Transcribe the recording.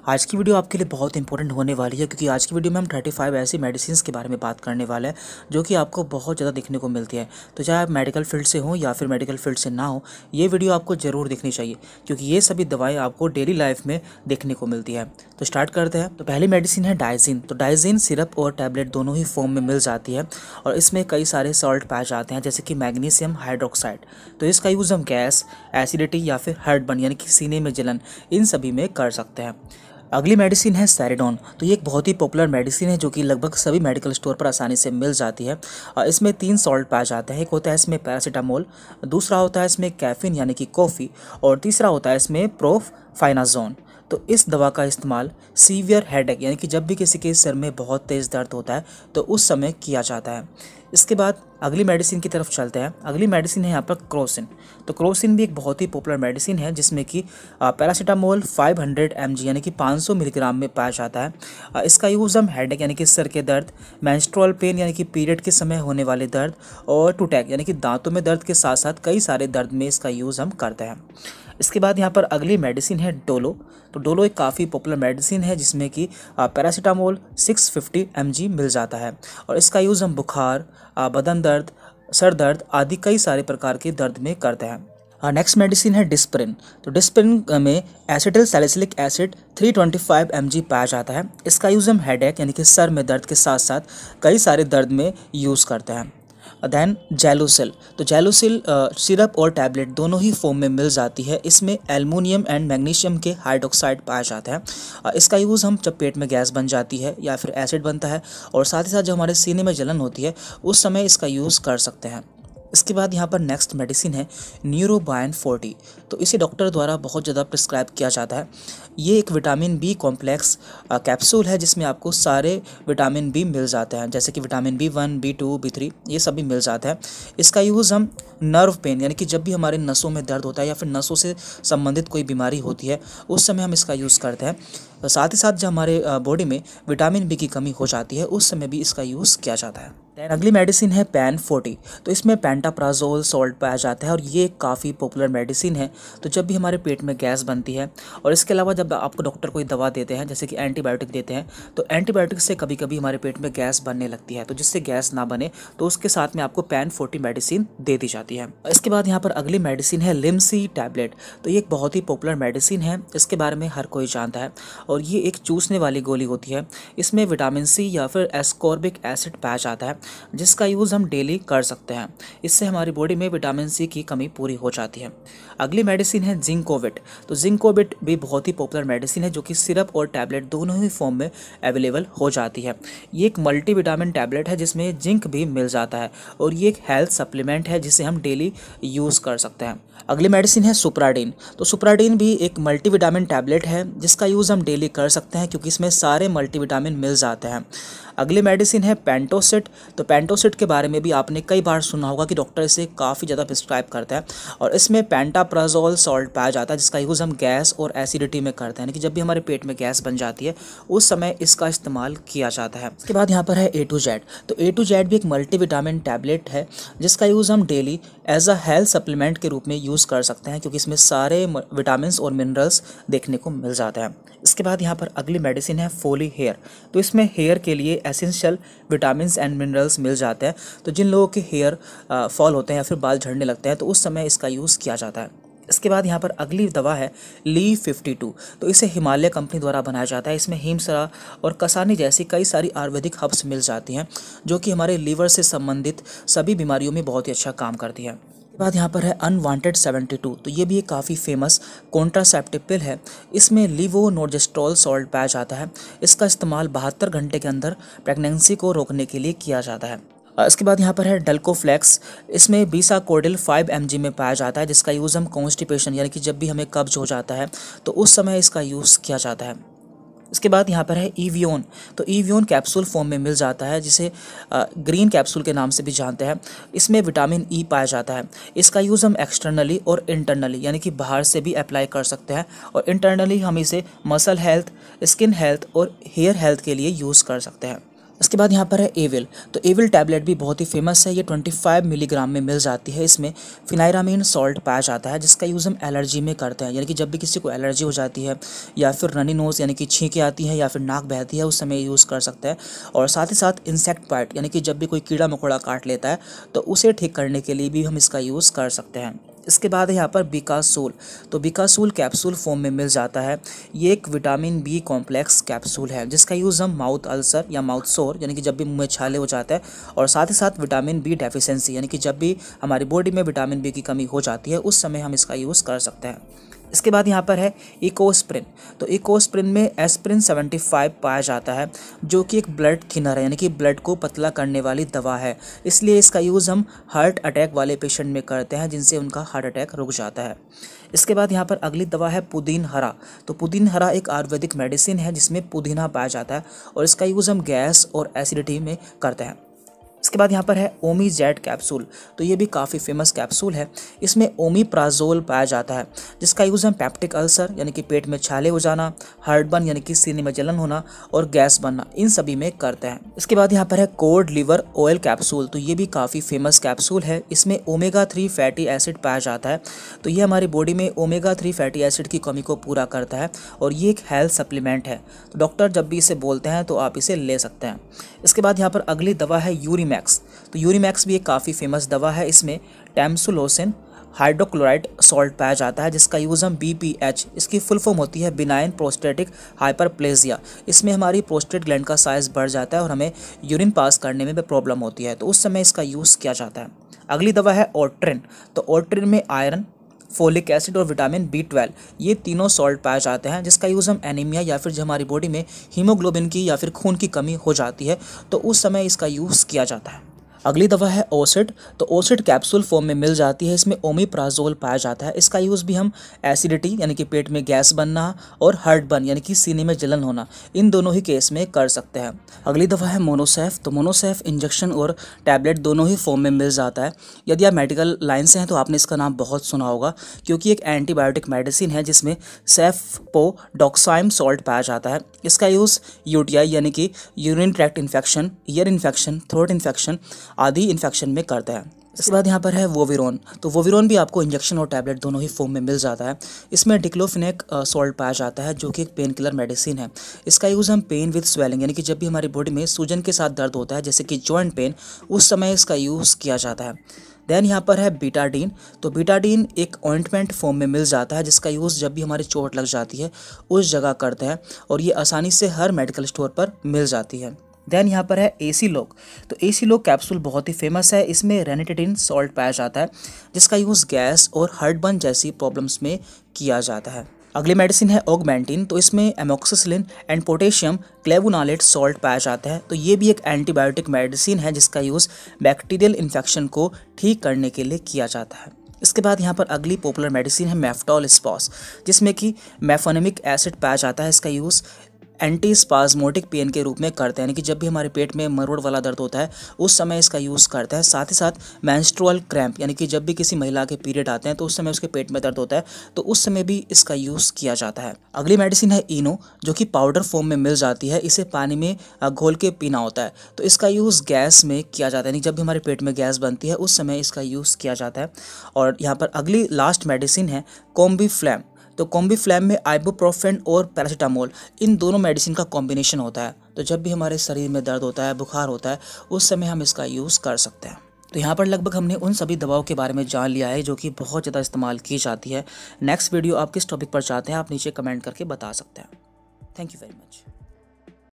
आज की वीडियो आपके लिए बहुत इंपॉर्टेंट होने वाली है क्योंकि आज की वीडियो में हम 35 ऐसी मेडिसिन्स के बारे में बात करने वाले हैं जो कि आपको बहुत ज़्यादा देखने को मिलती है। तो चाहे आप मेडिकल फील्ड से हो या फिर मेडिकल फील्ड से ना हो, ये वीडियो आपको ज़रूर देखनी चाहिए क्योंकि ये सभी दवाएँ आपको डेली लाइफ में देखने को मिलती है। तो स्टार्ट करते हैं। तो पहली मेडिसिन है डाइजिन। तो डाइजिन सिरप और टैबलेट दोनों ही फॉर्म में मिल जाती है और इसमें कई सारे सॉल्ट पाए जाते हैं जैसे कि मैग्नीशियम हाइड्रोक्साइड। तो इसका यूज़ हम गैस, एसिडिटी या फिर हार्टबर्न यानी कि सीने में जलन, इन सभी में कर सकते हैं। अगली मेडिसिन है सेरेडोन। तो ये एक बहुत ही पॉपुलर मेडिसिन है जो कि लगभग सभी मेडिकल स्टोर पर आसानी से मिल जाती है। इसमें 3 सॉल्ट पाए जाते हैं। एक होता है इसमें पैरासीटामोल, दूसरा होता है इसमें कैफीन यानी कि कॉफ़ी, और तीसरा होता है इसमें प्रोफाइनाजोन। तो इस दवा का इस्तेमाल सीवियर हेडेक यानी कि जब भी किसी के सिर में बहुत तेज़ दर्द होता है तो उस समय किया जाता है। इसके बाद अगली मेडिसिन की तरफ चलते हैं। अगली मेडिसिन है यहाँ पर क्रोसिन। तो क्रोसिन भी एक बहुत ही पॉपुलर मेडिसिन है जिसमें कि पैरासीटामोल 500 mg यानी कि 500 मिलीग्राम में पाया जाता है। इसका यूज़ हम हेडेक यानी कि सर के दर्द, मेंस्ट्रुअल पेन यानी कि पीरियड के समय होने वाले दर्द, और टूटैक यानी कि दांतों में दर्द के साथ साथ कई सारे दर्द में इसका यूज़ हम करते हैं। इसके बाद यहाँ पर अगली मेडिसिन है डोलो। तो डोलो एक काफ़ी पॉपुलर मेडिसिन है जिसमें कि पैरासीटामोल 650 mg मिल जाता है और इसका यूज़ हम बुखार, बदन दर्द, सर दर्द आदि कई सारे प्रकार के दर्द में करते हैं। नेक्स्ट मेडिसिन है डिस्प्रिन। तो डिस्प्रिन में एसिटिल सैलिसिलिक एसिड 325 mg पाया जाता है। इसका यूज़ हम हेडेक यानी कि सर में दर्द के साथ साथ कई सारे दर्द में यूज़ करते हैं। देन जेलुसिल। तो जेलुसिल सिरप और टैबलेट दोनों ही फॉर्म में मिल जाती है। इसमें एल्युमिनियम एंड मैग्नीशियम के हाइड्रोक्साइड पाया जाता है। इसका यूज़ हम जब पेट में गैस बन जाती है या फिर एसिड बनता है और साथ ही साथ जब हमारे सीने में जलन होती है उस समय इसका यूज़ कर सकते हैं। इसके बाद यहाँ पर नेक्स्ट मेडिसिन है न्यूरोबायन 40। तो इसे डॉक्टर द्वारा बहुत ज़्यादा प्रिस्क्राइब किया जाता है। ये एक विटामिन बी कॉम्प्लेक्स कैप्सूल है जिसमें आपको सारे विटामिन बी मिल जाते हैं जैसे कि विटामिन B1, B2, B3 ये सभी मिल जाता है। इसका यूज़ हम नर्व पेन यानी कि जब भी हमारे नसों में दर्द होता है या फिर नसों से संबंधित कोई बीमारी होती है उस समय हम इसका यूज़ करते हैं। साथ ही साथ जब हमारे बॉडी में विटामिन बी की कमी हो जाती है उस समय भी इसका यूज़ किया जाता है। दैन अगली मेडिसिन है पैन 40। तो इसमें पेंटाप्राजोल सॉल्ट पाया जाता है और ये काफ़ी पॉपुलर मेडिसिन है। तो जब भी हमारे पेट में गैस बनती है और इसके अलावा जब आपको डॉक्टर कोई दवा देते हैं जैसे कि एंटीबायोटिक देते हैं तो एंटीबायोटिक से कभी कभी हमारे पेट में गैस बनने लगती है, तो जिससे गैस ना बने तो उसके साथ में आपको पैन 40 मेडिसिन दे दी जाती है। इसके बाद यहाँ पर अगली मेडिसिन है लिमसी टैबलेट। तो ये एक बहुत ही पॉपुलर मेडिसिन है, इसके बारे में हर कोई जानता है और ये एक चूसने वाली गोली होती है। इसमें विटामिन सी या फिर एस्कॉर्बिक एसिड पाया जाता है जिसका यूज़ हम डेली कर सकते हैं। इससे हमारी बॉडी में विटामिन सी की कमी पूरी हो जाती है। अगली मेडिसिन है जिंकोविट। तो जिंकोविट भी बहुत ही पॉपुलर मेडिसिन है जो कि सिरप और टैबलेट दोनों ही फॉर्म में अवेलेबल हो जाती है। ये एक मल्टीविटामिन टैबलेट है जिसमें जिंक भी मिल जाता है और ये एक हेल्थ सप्लीमेंट है जिसे हम डेली यूज़ कर सकते हैं। अगली मेडिसिन है सुप्राडीन। तो सुप्राडीन भी एक मल्टीविटामिन टैबलेट है जिसका यूज़ हम डेली कर सकते हैं क्योंकि इसमें सारे मल्टीविटामिन मिल जाते हैं। अगली मेडिसिन है पेंटोसिट। तो पेंटोसिट के बारे में भी आपने कई बार सुना होगा कि डॉक्टर इसे काफ़ी ज़्यादा प्रिस्क्राइब करता है और इसमें पेंटाप्राजोल सॉल्ट पाया जाता है जिसका यूज़ हम गैस और एसिडिटी में करते हैं, यानी कि जब भी हमारे पेट में गैस बन जाती है उस समय इसका इस्तेमाल किया जाता है। इसके बाद यहाँ पर है A to Z। तो A to Z भी एक मल्टीविटामिन टैबलेट है जिसका यूज़ हम daily as a health supplement के रूप में यूज़ कर सकते हैं क्योंकि इसमें सारे विटामिन और मिनरल्स देखने को मिल जाते हैं। इसके बाद यहाँ पर अगली मेडिसिन है फोली हेयर। तो इसमें हेयर के लिए एसेंशियल विटामिन्स एंड मिनरल्स मिल जाते हैं। तो जिन लोगों के हेयर फॉल होते हैं या फिर बाल झड़ने लगते हैं तो उस समय इसका यूज़ किया जाता है। इसके बाद यहाँ पर अगली दवा है ली 52। तो इसे हिमालय कंपनी द्वारा बनाया जाता है। इसमें हिमसरा और कसानी जैसी कई सारी आयुर्वेदिक हर्ब्स मिल जाती हैं जो कि हमारे लीवर से संबंधित सभी बीमारियों में बहुत ही अच्छा काम करती है। बाद यहाँ पर है अनवांटेड 72। तो ये भी एक काफ़ी फेमस कॉन्ट्रासेप्टिव पिल है। इसमें लिवोनोर्जेस्ट्रोल सॉल्ट पाया जाता है। इसका इस्तेमाल 72 घंटे के अंदर प्रेगनेंसी को रोकने के लिए किया जाता है। इसके बाद यहाँ पर है डल्कोफ्लेक्स। इसमें बीसाकोडिल 5 mg में पाया जाता है जिसका यूज़ हम कॉन्स्टिपेशन यानी कि जब भी हमें कब्ज हो जाता है तो उस समय इसका यूज़ किया जाता है। इसके बाद यहाँ पर है ईवियोन। तो ईवियोन कैप्सूल फॉर्म में मिल जाता है जिसे ग्रीन कैप्सूल के नाम से भी जानते हैं। इसमें विटामिन ई पाया जाता है। इसका यूज़ हम एक्सटर्नली और इंटरनली यानी कि बाहर से भी अप्लाई कर सकते हैं और इंटरनली हम इसे मसल हेल्थ, स्किन हेल्थ और हेयर हेल्थ के लिए यूज़ कर सकते हैं। इसके बाद यहाँ पर है एविल। तो एविल टैबलेट भी बहुत ही फेमस है, ये 25 मिलीग्राम में मिल जाती है। इसमें फिनाइरामीन सॉल्ट पाया जाता है जिसका यूज़ हम एलर्जी में करते हैं, यानी कि जब भी किसी को एलर्जी हो जाती है या फिर रनी नोज़ यानी कि छींकें आती हैं या फिर नाक बहती है, उस समय यूज़ कर सकते हैं। और साथ ही साथ इंसेक्ट बाइट यानी कि जब भी कोई कीड़ा मकोड़ा काट लेता है तो उसे ठीक करने के लिए भी हम इसका यूज़ कर सकते हैं। इसके बाद है यहाँ पर बिकासूल। तो बिकासूल कैप्सूल फॉर्म में मिल जाता है। ये एक विटामिन बी कॉम्प्लेक्स कैप्सूल है जिसका यूज़ हम माउथ अल्सर या माउथ सोर यानी कि जब भी मुंह में छाले हो जाता है, और साथ ही साथ विटामिन बी डेफिशिएंसी यानी कि जब भी हमारी बॉडी में विटामिन बी की कमी हो जाती है उस समय हम इसका यूज़ कर सकते हैं। इसके बाद यहाँ पर है इकोस्प्रिन। तो इकोस्प्रिन में एस्प्रिन 75 पाया जाता है जो कि एक ब्लड थिनर है, यानी कि ब्लड को पतला करने वाली दवा है। इसलिए इसका यूज़ हम हार्ट अटैक वाले पेशेंट में करते हैं जिनसे उनका हार्ट अटैक रुक जाता है। इसके बाद यहाँ पर अगली दवा है पुदीन हरा। तो पुदीन हरा एक आयुर्वेदिक मेडिसिन है जिसमें पुदीना पाया जाता है और इसका यूज़ हम गैस और एसिडिटी में करते हैं। इसके बाद यहाँ पर है ओमीजेड कैप्सूल। तो ये भी काफ़ी फेमस कैप्सूल है। इसमें ओमीप्राजोल पाया जाता है जिसका यूज़ हम पैप्टिक अल्सर यानी कि पेट में छाले हो जाना, हार्टबर्न यानी कि सीने में जलन होना और गैस बनना, इन सभी में करते हैं। इसके बाद यहाँ पर है कोड लिवर ऑयल कैप्सूल। तो ये भी काफ़ी फेमस कैप्सूल है। इसमें ओमेगा 3 फैटी एसिड पाया जाता है। तो ये हमारी बॉडी में ओमेगा 3 फैटी एसिड की कमी को पूरा करता है और ये एक हेल्थ सप्लीमेंट है। तो डॉक्टर जब भी इसे बोलते हैं तो आप इसे ले सकते हैं। इसके बाद यहाँ पर अगली दवा है यूरीमैक्स। तो यूरीमैक्स भी एक काफ़ी फेमस दवा है। इसमें टैमसुलोसिन हाइड्रोक्लोराइड सॉल्ट पाया जाता है जिसका यूज़ हम BPH, इसकी फुल फॉर्म होती है बिनाइन प्रोस्टेटिक हाइपरप्लेजिया। इसमें हमारी प्रोस्टेट ग्लैंड का साइज़ बढ़ जाता है और हमें यूरिन पास करने में भी प्रॉब्लम होती है, तो उस समय इसका यूज़ किया जाता है। अगली दवा है ओट्रिन। तो ओट्रिन में आयरन, फोलिक एसिड और विटामिन B12 ये तीनों सॉल्ट पाए जाते हैं जिसका यूज़ हम एनीमिया या फिर जब हमारी बॉडी में हीमोग्लोबिन की या फिर खून की कमी हो जाती है तो उस समय इसका यूज़ किया जाता है। अगली दवा है ओसिड। तो ओसिड कैप्सूल फॉर्म में मिल जाती है। इसमें ओमीप्राजोल पाया जाता है। इसका यूज़ भी हम एसिडिटी यानी कि पेट में गैस बनना और हार्टबर्न यानी कि सीने में जलन होना, इन दोनों ही केस में कर सकते हैं। अगली दवा है मोनोसेफ। तो मोनोसेफ इंजेक्शन और टैबलेट दोनों ही फॉर्म में मिल जाता है। यदि आप मेडिकल लाइन से हैं तो आपने इसका नाम बहुत सुना होगा क्योंकि एक एंटीबायोटिक मेडिसिन है जिसमें सेफपोडॉक्साइम सॉल्ट पाया जाता है। इसका यूज़ UTI यानी कि urine tract infection, ear infection, throat infection आदि इन्फेक्शन में करता है। इसके बाद यहाँ पर है वोविरोन। तो वोविरोन भी आपको इंजेक्शन और टैबलेट दोनों ही फॉर्म में मिल जाता है। इसमें डिक्लोफिनेक सॉल्ट पाया जाता है जो कि एक पेन किलर मेडिसिन है। इसका यूज़ हम पेन विद स्वेलिंग यानी कि जब भी हमारी बॉडी में सूजन के साथ दर्द होता है जैसे कि जॉइंट पेन, उस समय इसका यूज़ किया जाता है। देन यहाँ पर है बीटाडीन। तो बीटाडीन एक ऑइंटमेंट फॉर्म में मिल जाता है जिसका यूज़ जब भी हमारी चोट लग जाती है उस जगह करते हैं और ये आसानी से हर मेडिकल स्टोर पर मिल जाती है। देन यहाँ पर है एसीलोक। तो एसीलोक कैप्सूल बहुत ही फेमस है। इसमें रेनिटिडिन सॉल्ट पाया जाता है जिसका यूज़ गैस और हार्टबर्न जैसी प्रॉब्लम्स में किया जाता है। अगली मेडिसिन है ऑगमेंटिन। तो इसमें एमोक्सिसिलिन एंड पोटेशियम क्लेवुनालेट सॉल्ट पाया जाता है। तो ये भी एक एंटीबायोटिक मेडिसिन है जिसका यूज़ बैक्टीरियल इन्फेक्शन को ठीक करने के लिए किया जाता है। इसके बाद यहाँ पर अगली पॉपुलर मेडिसिन है मेफ्टॉल स्पॉस जिसमें कि मेफोनेमिक एसिड पाया जाता है। इसका यूज़ एंटी स्पाज्मोटिक पेन के रूप में करते हैं, यानी कि जब भी हमारे पेट में मरोड़ वाला दर्द होता है उस समय इसका यूज़ करते हैं। साथ ही साथ मेंस्ट्रुअल क्रैम्प यानी कि जब भी किसी महिला के पीरियड आते हैं तो उस समय उसके पेट में दर्द होता है तो उस समय भी इसका यूज़ किया जाता है। अगली मेडिसिन है इनो जो कि पाउडर फॉर्म में मिल जाती है। इसे पानी में घोल के पीना होता है। तो इसका यूज़ गैस में किया जाता है, यानी जब भी हमारे पेट में गैस बनती है उस समय इसका यूज़ किया जाता है। और यहाँ पर अगली लास्ट मेडिसिन है कॉम्बीफ्लैम। तो कॉम्बीफ्लैम में आइबुप्रोफेन और पैरासीटामोल इन दोनों मेडिसिन का कॉम्बिनेशन होता है। तो जब भी हमारे शरीर में दर्द होता है, बुखार होता है, उस समय हम इसका यूज़ कर सकते हैं। तो यहाँ पर लगभग हमने उन सभी दवाओं के बारे में जान लिया है जो कि बहुत ज़्यादा इस्तेमाल की जाती है। नेक्स्ट वीडियो आप किस टॉपिक पर चाहते हैं आप नीचे कमेंट करके बता सकते हैं। Thank you very much.